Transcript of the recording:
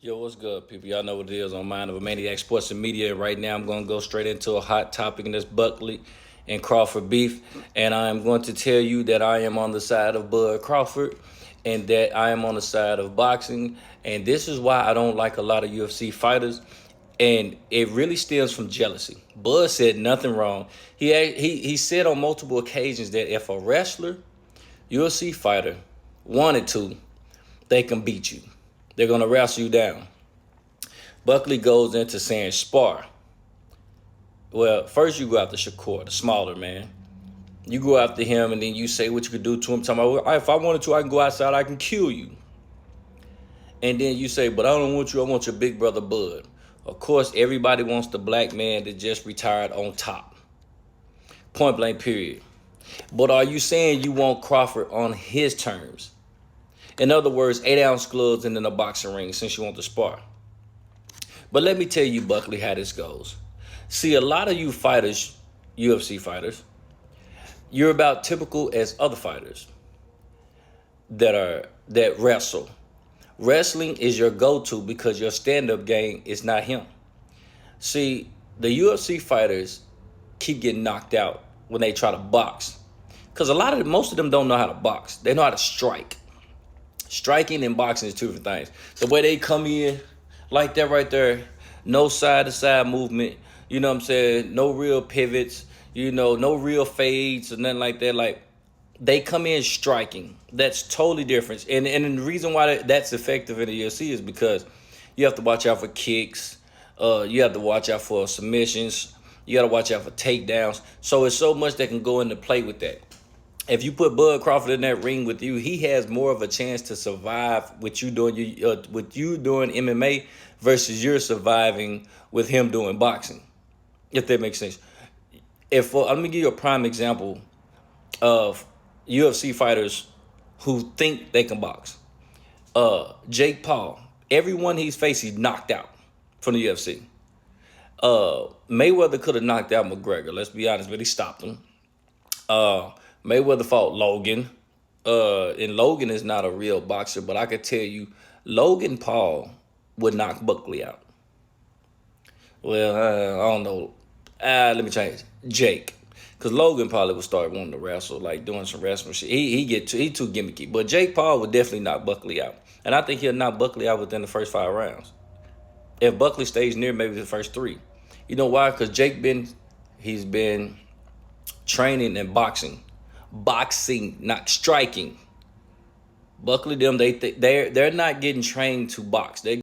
Yo, what's good, people? Y'all know what it is on Mind of a Maniac Sports and Media. Right now, I'm going to go straight into a hot topic, and that's Buckley and Crawford beef. And I am going to tell you that I am on the side of Bud Crawford and that I am on the side of boxing. And this is why I don't like a lot of UFC fighters. And it really stems from jealousy. Bud said nothing wrong. He said on multiple occasions that if a wrestler, UFC fighter, wanted to, they can beat you. They're going to wrestle you down. Buckley goes into saying spar. Well, first you go after Shakur, the smaller man. You go after him and then you say what you could do to him. Talking about, well, if I wanted to, I can go outside, I can kill you. And then you say, but I don't want you, I want your big brother Bud. Of course, everybody wants the black man that just retired on top. Point blank, period. But are you saying you want Crawford on his terms? In other words, 8-ounce gloves and then a boxing ring since you want to spar. But let me tell you, Buckley, how this goes. See, a lot of you fighters, UFC fighters, you're about typical as other fighters that wrestle. Wrestling is your go-to because your stand-up game is not him. See, the UFC fighters keep getting knocked out when they try to box. Because most of them don't know how to box. They know how to strike. Striking and boxing is two different things. The way they come in like that right there, no side-to-side movement, you know what I'm saying? No real pivots, no real fades or nothing like that. Like, they come in striking. That's totally different. And the reason why that's effective in the UFC is because you have to watch out for kicks. You have to watch out for submissions. You got to watch out for takedowns. So it's so much that can go into play with that. If you put Bud Crawford in that ring with you, he has more of a chance to survive with you doing MMA versus you're surviving with him doing boxing. If that makes sense. Let me give you a prime example of UFC fighters who think they can box. Jake Paul, everyone he's faced, he's knocked out from the UFC. Mayweather could have knocked out McGregor, let's be honest, but he stopped him. Mayweather fought Logan. And Logan is not a real boxer, but I could tell you, Logan Paul would knock Buckley out. Well, I don't know. Let me change. Jake. Because Logan probably would start wanting to wrestle, like doing some wrestling shit. He too gimmicky. But Jake Paul would definitely knock Buckley out. And I think he'll knock Buckley out within the first 5 rounds. If Buckley stays near maybe the first 3. You know why? Because he's been training and boxing. Boxing, not striking. Buckley, they're not getting trained to box.